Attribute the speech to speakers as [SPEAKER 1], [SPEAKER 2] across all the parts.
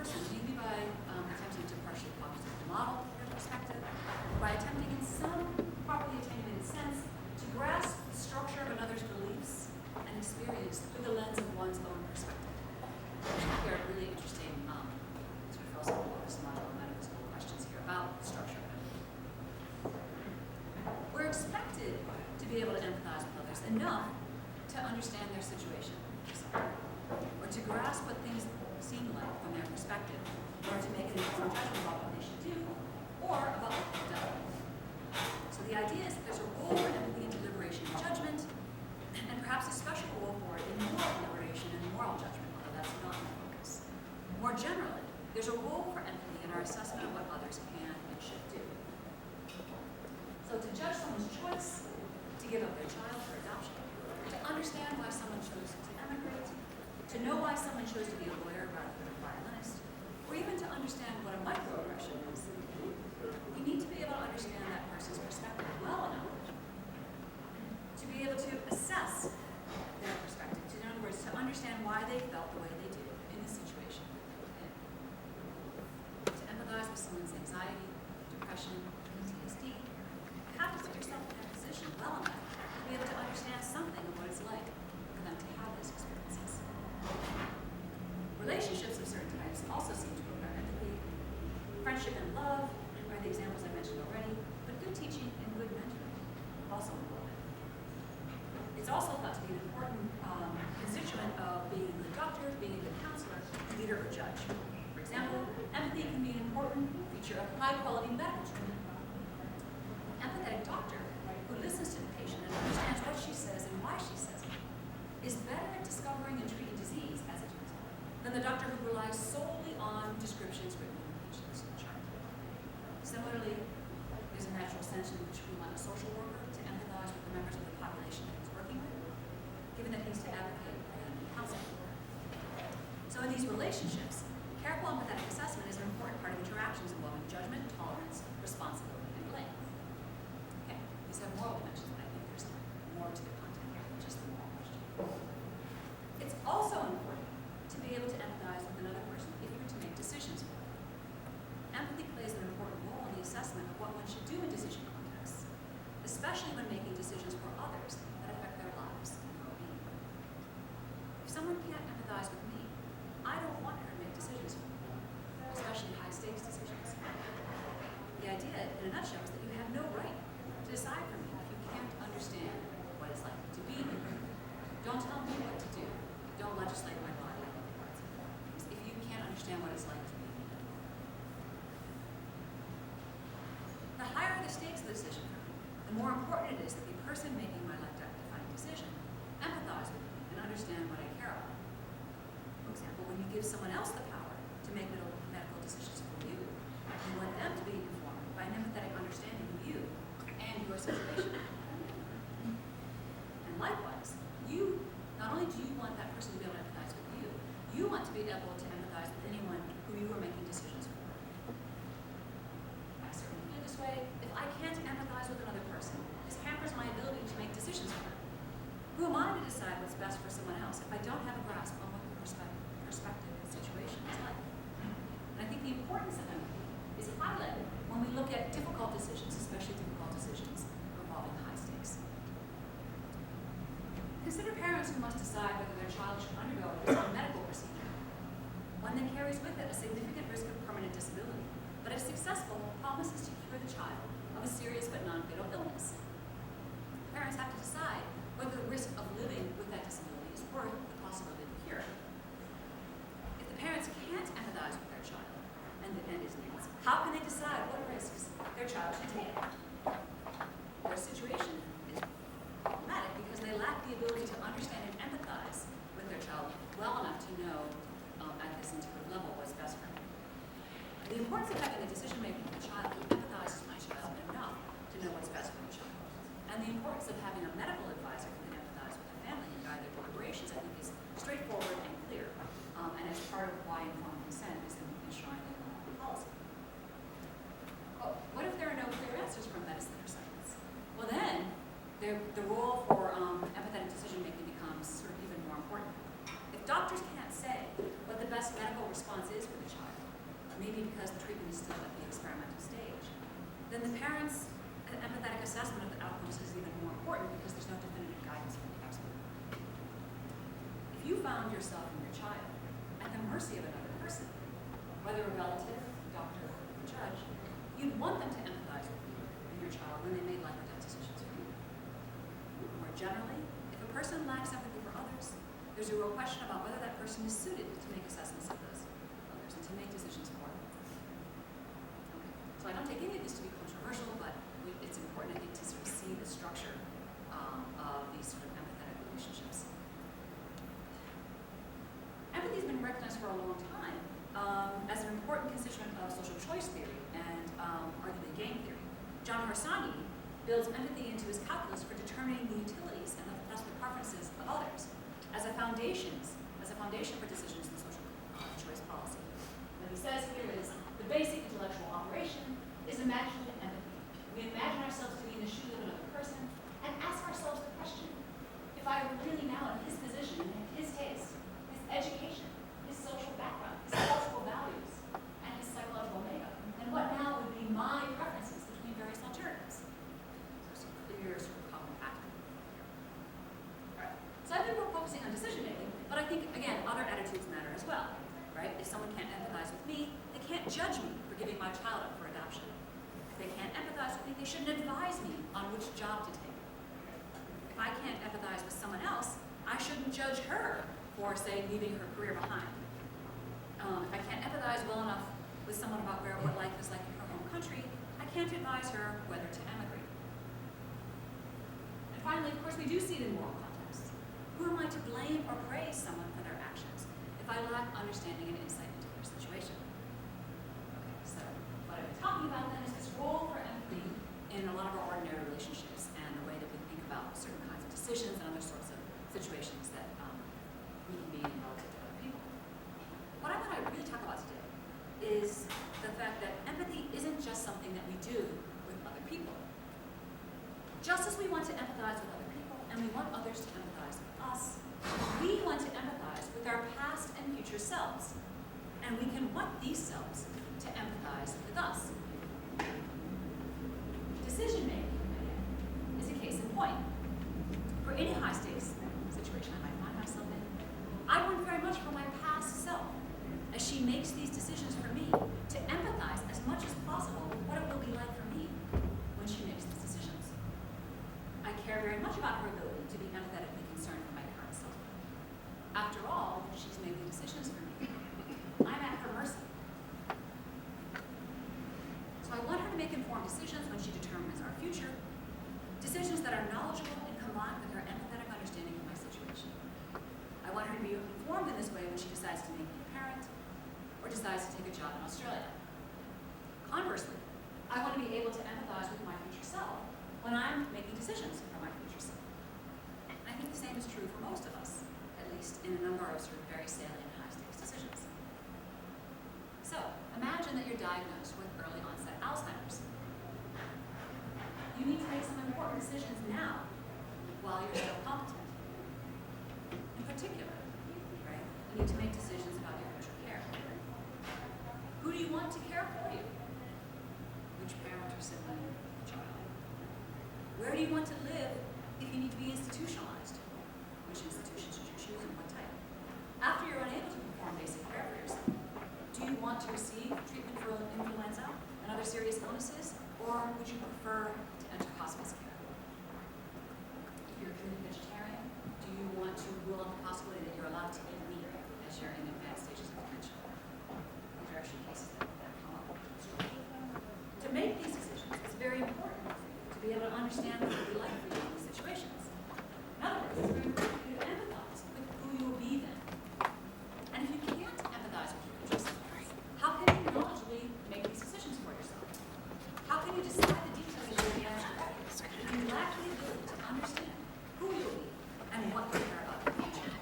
[SPEAKER 1] person, maybe by attempting to partially positively model their perspective, or by attempting in some properly attenuated sense to grasp the structure of another's beliefs and experience through the lens of one's own perspective. Here are really interesting sort of philosophical, epistemological, and metaphysical questions here about structure. We're expected to be able to empathize with others enough to understand their situation, or to grasp what things seem like from their perspective, or to make an informed judgment about what they should do, or about what they've done. So the idea is that there's a role for empathy in deliberation and judgment, and perhaps a special role for it in moral deliberation and moral judgment, although that's not the focus. More generally, there's a role for empathy in our assessment of what others can and should do. So to judge someone's choice to give up their child for adoption, to understand why someone chose to emigrate, to know why someone chose to be a lawyer rather than a violinist, or even to understand what a microaggression is, we need to be able to understand that person's perspective well enough to be able to assess their perspective, in other words, to understand why they felt the way they did in the situation. To empathize with someone's anxiety, depression, PTSD, you have to put yourself in their position well enough to be able to understand something of what it's like for them to have those experiences. Relationships of certain types also seem to require empathy. Friendship and love are the examples I mentioned already, but good teaching and good mentoring also important. It's also thought to be an important constituent of being a good doctor, being a good counselor, leader, or judge. For example, empathy can be an important feature of high-quality medical treatment. An empathetic doctor who listens to the patient and understands what she says and why she says it is better at discovering and treating disease, as it turns out, than the doctor who relies solely on descriptions written in the patient's chart. Similarly, there's a natural sense in which we want a social worker to empathize with the members of the population that he's working with, given that he's to advocate and counsel. So in these relationships, careful empathetic assessment is an important part of interactions involving judgment, tolerance, responsibility, and blame. Okay, these have moral dimensions, but I think there's more to the content here than just the moral question. It's also important to be able to empathize with another person if you're to make decisions for them. Empathy plays an important role in the assessment of what one should do in decision contexts, especially when making decisions for others that affect their lives and well-being. If someone can't empathize with me, I don't want her to make decisions for me, especially high-stakes decisions. The idea, in a nutshell, is that you have no right to decide for me if you can't understand what it's like to be me. Don't tell me what to do. Don't legislate my body. If you can't understand what it's like to be me. The higher the stakes of the decision, the more important it is that the person making my life-defining decision empathize with me and understand what I care about. For example, when you give someone else the power to make medical decisions for you, you want them to be informed by an empathetic understanding of you and your situation. And likewise, not only do you want that person to be able to empathize with you, you want to be able to empathize with anyone who you are making decisions for. I certainly feel this way. If I can't empathize with another person, this hampers my ability to make decisions for them. Who am I to decide what's best for someone else if I don't have a grasp on what the perspective and situation is like? And I think the importance of empathy is highlighted when we look at difficult decisions, especially difficult decisions involving high stakes. Consider parents who must decide whether their child should undergo a medical procedure, one that carries with it a significant risk of permanent disability, but if successful, promises to cure the child of a serious but non-fatal illness. Parents have to decide whether the risk of living with that disability is worth the possibility of cure. If the parents can't empathize with their child and his needs, how can they decide what risks their child should take? Their situation is problematic because they lack the ability to understand and empathize with their child well enough to know at this intuitive level what's best for them. The importance of having a decision-making with a child who empathizes with my child enough to know what's best for the child, and the importance of having a medical advisor who can empathize with the family and guide their deliberations, I think, is straightforward and clear, and is part of why informed consent is enshrined in policy. Oh, what if there are no clear answers from medicine or science? Well, then the role for empathetic decision-making becomes sort of even more important. If doctors can't say what the best best medical response is for the child, maybe because the treatment is still at the experimental stage, then the parent's empathetic assessment of the outcomes is even more important because there's no definitive guidance from the expert. If you found yourself and your child at the mercy of another person, whether a relative, doctor, or judge, you'd want them to empathize with you and your child when they made life or death decisions for you. More generally, if a person lacks empathy for others, there's a real question about whether that person is suited to make assessments of those others and to make decisions for them. Okay. So I don't take any of this to be controversial, but it's important, I think, to sort of see the structure of these sort of empathetic relationships. Empathy has been recognized for a long time as an important constituent of social choice theory and arguably game theory. John Harsanyi builds empathy into his calculus for determining the utilities and thus the preferences of others as a foundation for decisions in social choice policy. What he says here is the basic intellectual operation is imaginative empathy. We imagine ourselves to be in the shoes of another person and ask ourselves the question, if I were really now in his position, his taste, his education, his social background, his cultural values, and his psychological makeup, then what now would be my preferences between various alternatives? So some clear sort of common pattern. All right. So I think we're focusing on decision making, but I think, again, other attitudes matter as well, right? If someone can't empathize with me, they can't judge me for giving my child up for adoption. If they can't empathize with me, they shouldn't advise me on which job to take. If I can't empathize with someone else, I shouldn't judge her for, say, leaving her career behind. If I can't empathize well enough with someone about what life is like in her home country, I can't advise her whether to emigrate. And finally, of course, we do see it in moral contexts. Who am I to blame or praise someone for their actions if I lack understanding and insight into their situation? Okay, so what I've been talking about then is this role for empathy in a lot of our ordinary relationships and the way that we think about certain kinds of decisions and other sorts of situations that we can be in relative to other people. What I want to really talk about today is the fact that empathy isn't just something that we do with other people. Just as we want to empathize with other people and we want others to empathize with us, we want to empathize with our past and future selves. And we can want these selves to empathize with us. Decision making, again, is a case in point. For any high stakes situation I might find myself in, I want very much for my past self, as she makes these decisions for me, to empathize as much as possible with what it will be like for me when she makes these decisions. I care very much about her ability to be empathetically concerned for my current self. After all, she's made the decisions for me. I'm at her mercy. So I want her to make informed decisions when she determines our future, decisions that are knowledgeable and combined with her empathetic understanding of my situation. I want her to be informed in this way when she decides to make me a parent or decides to take a job in Australia. Conversely, I want to be able to empathize with my future self when I'm making decisions for my future self. And I think the same is true for most of us, at least in a number of sort of very salient high-stakes decisions. So, imagine that you're diagnosed with early onset Alzheimer's. You need to make some important decisions now while you're still competent. In particular, right, you need to make decisions about your future care. Who do you want to care for you? Which parent or sibling or child? Where do you want to live if you need to be institutionalized? Which institution should you choose and what type? After you're unable to perform basic care for yourself, do you want to receive treatment for influenza and other serious illnesses, or would you prefer to enter hospice care? If you're a committed vegetarian, do you want to rule out the possibility that you're allowed to eat meat as you're in advanced stages of dementia? These are actually cases that come up. To make these decisions, it's very important to be able to understand what it would be like for you in these situations. In other words, it's very important for you to empathize with who you will be then. And if you can't empathize with your future self, how can you knowledgeably make these decisions for yourself? How can you decide the details of your reaction if you lack the ability to understand who you'll be and what you care about in the future?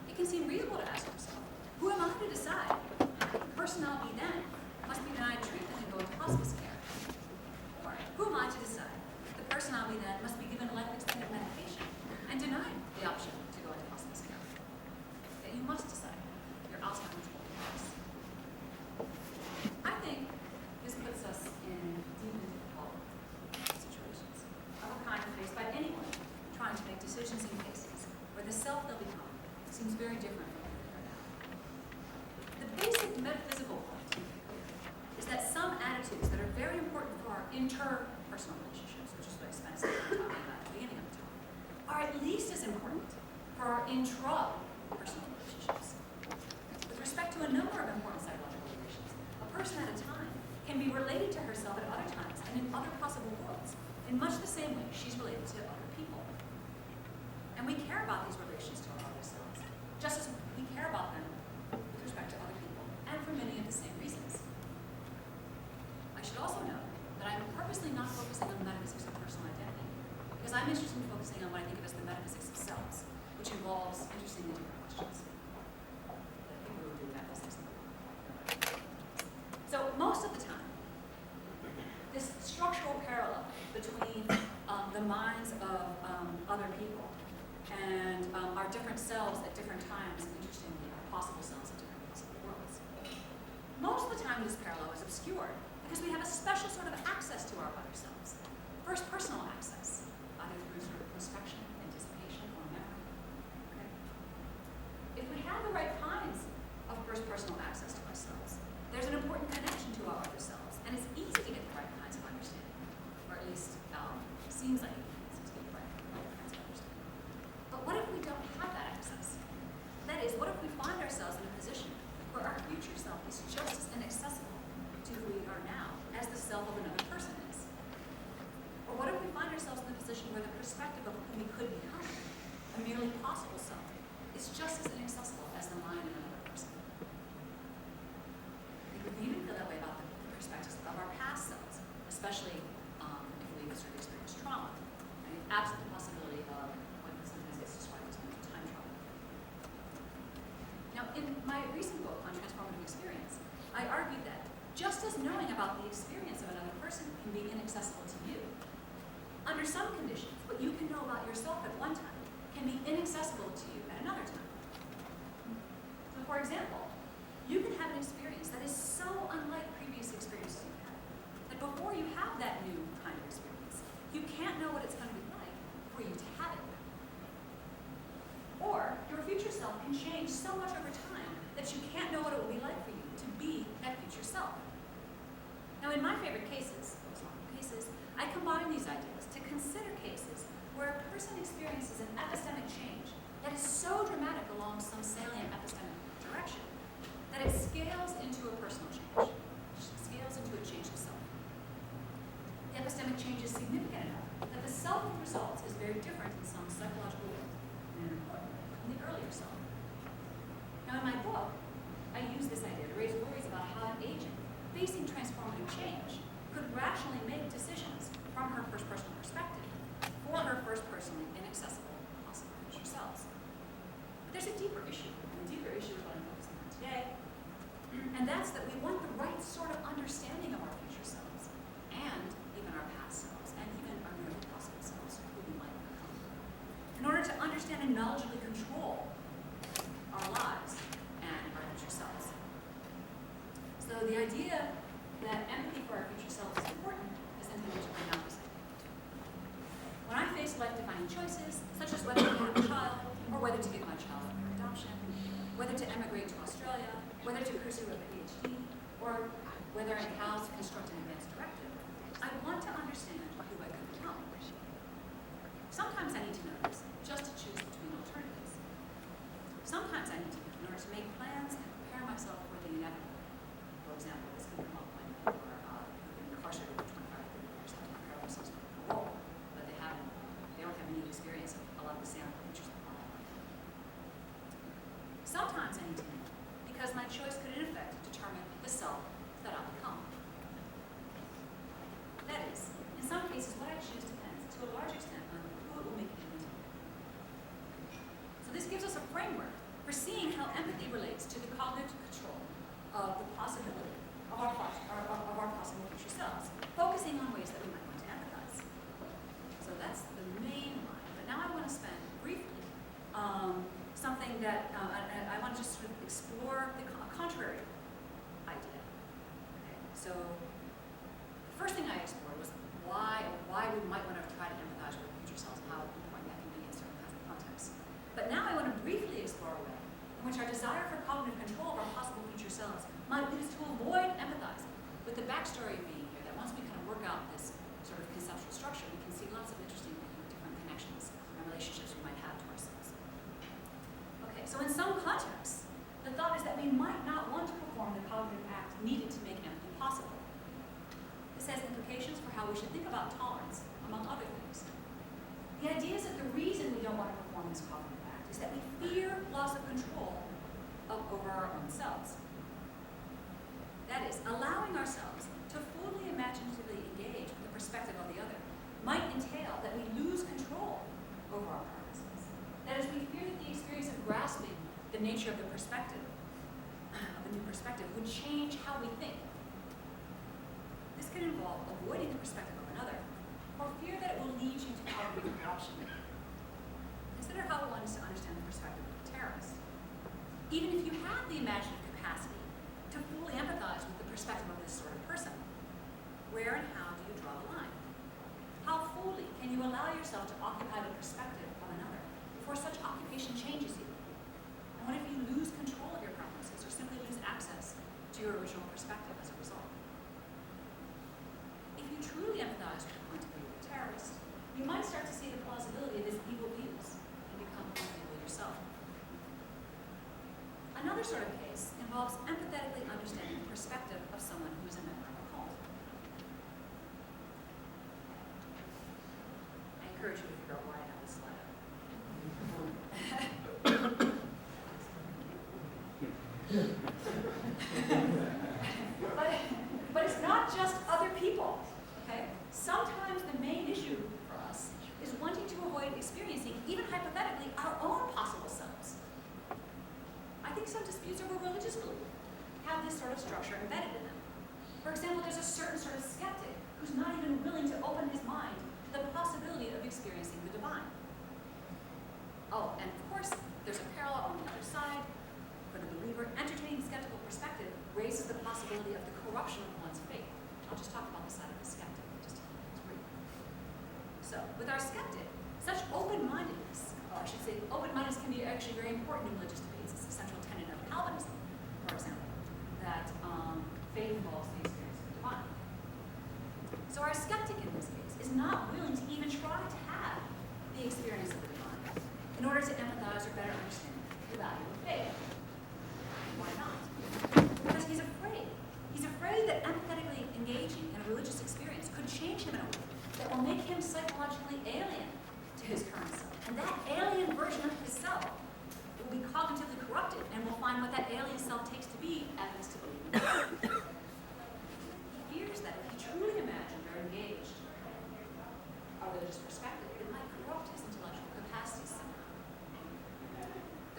[SPEAKER 1] It can seem reasonable herself at other times and in other possible worlds, in much the same way she's related to other people. And we care about these relations to our other selves, just as we care about them with respect to other people, and for many of the same reasons. I should also note that I'm purposely not focusing on the metaphysics of personal identity, because I'm interested in focusing on what I think of as the metaphysics of selves, which involves interesting and different questions. I think we will do metaphysics. So most of the time, this structural parallel between the minds of other people and our different selves at different times, and interestingly, our possible selves at different possible worlds. Most of the time, this parallel is obscured because we have a special sort of access to our other selves. First, personal access, either through sort of prospection, anticipation, or memory. Okay? If we have the right kinds of first personal access to ourselves, there's an important connection to our other selves, and it's easy to get the right kinds of understanding, or at least seems like it's easy to get the right kinds of understanding. But what if we don't have that access? That is, what if we find ourselves in a position where our future self is just as inaccessible to who we are now as the self of another person is? Or what if we find ourselves in a position where the perspective of who we could become, a merely possible self, is just as inaccessible as the mind of another person? We could even feel that way about the perspectives of our past selves, especially if we sort of experience trauma. I mean, absent the possibility of what sometimes gets described as mental time trauma. Now, in my recent book on transformative experience, I argued that just as knowing about the experience of another person can be inaccessible to you, under some conditions, what you can know about yourself at one time can be inaccessible to you at another time. So, for example, you can have an experience that is so unlike previous experiences you've had that before you have that new kind of experience, you can't know what it's going to be like for you to have it. Or your future self can change so much over time that you can't know what it will be like for you to be that future self. Now, in my favorite cases, those long cases, I combine these ideas to consider cases where a person experiences an epistemic change that is so dramatic along some salient epistemic direction that it scales into a personal change, scales into a change of self. The epistemic change is significant enough that the self it results is very different in some psychological way and important from the earlier self. Now, in my book, I use this idea to raise worries about how an agent facing transformative change could rationally make decisions from her first personal perspective for her first personally inaccessible possible future selves. But there's a deeper issue, and the deeper issue is what I'm focusing on today, and that's that we want the right sort of understanding of our future selves, and even our past selves, and even our nearly possible selves, who we might become, in order to understand and knowledgeably control our lives and our future selves. So the idea that empathy for our future selves is important is something which I now say. When I face life-defining choices, such as whether to have a child, or whether to give my child up for adoption, whether to emigrate to Australia, whether to pursue a PhD, or whether and how to construct an advanced directive, I want to understand who I could become. Sometimes I need to know this just to choose between alternatives. Sometimes I need to know in order to make plans and prepare myself for the inevitable. For example, this can come up when people are been incarcerated for 25 or 30 years, have to prepare themselves for parole, but they don't have any experience of a lot of the same features of parole. Sometimes I need to know because my choice could in effect determine the self that I'll become. That is, in some cases, what I choose depends to a large extent on who it will make me into. So this gives us a framework for seeing how empathy relates to the cognitive control of the possibility of our possible future selves, focusing on ways that we might want to empathize. So that's the main line. But now I want to spend briefly something that I want to just sort of explore the contrary idea. Okay? So the first thing I explored was why we might want to try to empathize with future selves, how important that can be in certain kinds of contexts. But now I want to briefly explore a way in which our desire for cognitive control of our possible future selves might lead us to avoid empathizing, with the backstory being here that once we kind of work out this sort of conceptual structure, we can see lots of interesting different connections and relationships we might have to ourselves. Okay, so in some contexts, the thought is that we might not want to perform the cognitive act needed to make empathy possible. This has we should think about tolerance, among other things. The idea is that the reason we don't want to perform this cognitive act is that we fear loss of control over our own selves. That is, allowing ourselves to fully imaginatively engage with the perspective of the other might entail that we lose control over our preferences. That is, we fear that the experience of grasping the nature of the perspective, of a new perspective, would change how we think. This can involve avoiding the perspective of another, or fear that it will lead you to cognitive corruption. Consider how one is to understand the perspective of a terrorist. Even if you have the imaginative capacity to fully empathize with the perspective of this sort of person, where and how do you draw the line? How fully can you allow yourself to occupy the perspective of another before such occupation changes you? And what if you lose control of your preferences or simply lose access to your original perspective as a result? If you truly empathize with the point of view of a terrorist, you might start to see the plausibility of his evil views and become evil yourself. Another sort of case involves empathetically understanding the perspective of someone who is a member of a cult. I encourage you to figure out why I have this slide up. But it's not just other people, okay? Sometimes the main issue for us is wanting to avoid experiencing, even hypothetically, our own possible selves. I think some disputes over religious belief have this sort of structure embedded in them. For example, there's a certain sort of skeptic who's not even willing to open his mind to the possibility of experiencing the divine. Oh, and of course, there's a parallel on the other side. For the believer, entertaining skeptical perspective raises the possibility of the corruption of one's faith. I'll just talk about the side of the skeptic just briefly. So, with our skeptic, such open-mindedness, or I should say, open-mindedness can be actually very important in religious debates. It's a central tenet of Calvinism, for example, that faith involves the experience of the divine. So our skeptic in this case is not willing to even try to have the experience of the divine in order to empathize or better understand the value of faith. Why not? Because he's afraid. He's afraid that empathetically engaging in a religious experience could change him in a way that will make him psychologically alien to his current self. And that alien version of his self will be cognitively corrupted and will find what that alien self takes to be evidence to believe in God. He fears that if he truly imagined or engaged a religious perspective, it might corrupt his intellectual capacities somehow.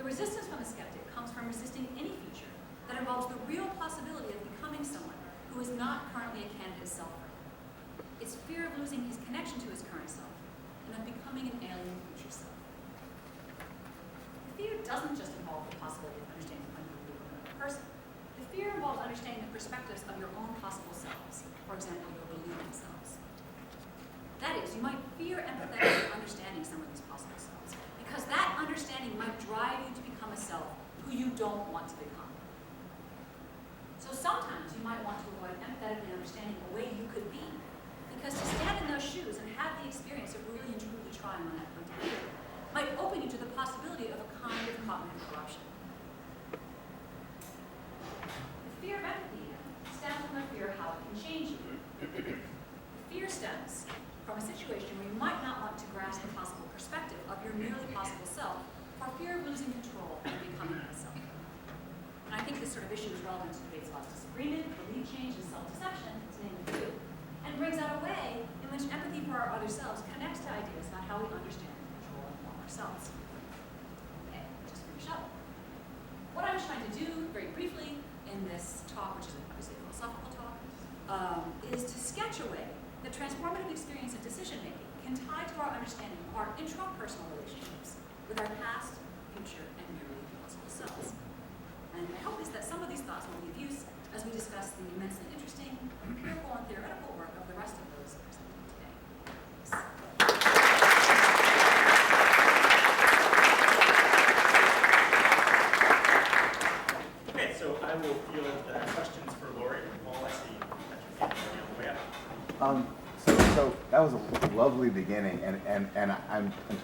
[SPEAKER 1] The resistance from the skeptic comes from resisting any future that involves the real possibility of becoming someone who is not currently a candidate self for him. It's fear of losing his connection to his current self and of becoming an alien future self. The fear doesn't just involve the possibility of understanding the point of view of another person. The fear involves understanding the perspectives of your own possible selves, for example, your believing selves. That is, you might fear empathetically understanding some of these possible selves, because that understanding might drive you to become a self who you don't want to become. So sometimes you might want to avoid empathetically understanding the way you could be, because to stand in those shoes and have the experience of really and truly trying on that point of view might open you to the possibility of a kind of cognitive corruption. The fear of empathy stems from the fear of how it can change you. The fear stems from a situation where you might not want to grasp the possible perspective of your merely possible self for fear of losing control and becoming that self. And I think this sort of issue is relevant to debates about disagreement, belief change, and self-deception, to name a few, and brings out a way in which empathy for our other selves connects to ideas about how we understand and control and form ourselves. Okay, just finish up. What I was trying to do, very briefly, in this talk, which is obviously a philosophical talk, is to sketch a way that transformative experience and decision-making can tie to our understanding of our intrapersonal relationships with our past, future, and merely possible selves. And my hope is that some of these thoughts will be of use as we discuss the immensely interesting empirical and theoretical work of the rest of those presenting today.
[SPEAKER 2] Okay, so I will field questions for Lori. Paul, I see you got your hand on the way up.
[SPEAKER 3] So that was a lovely beginning, and I'm entirely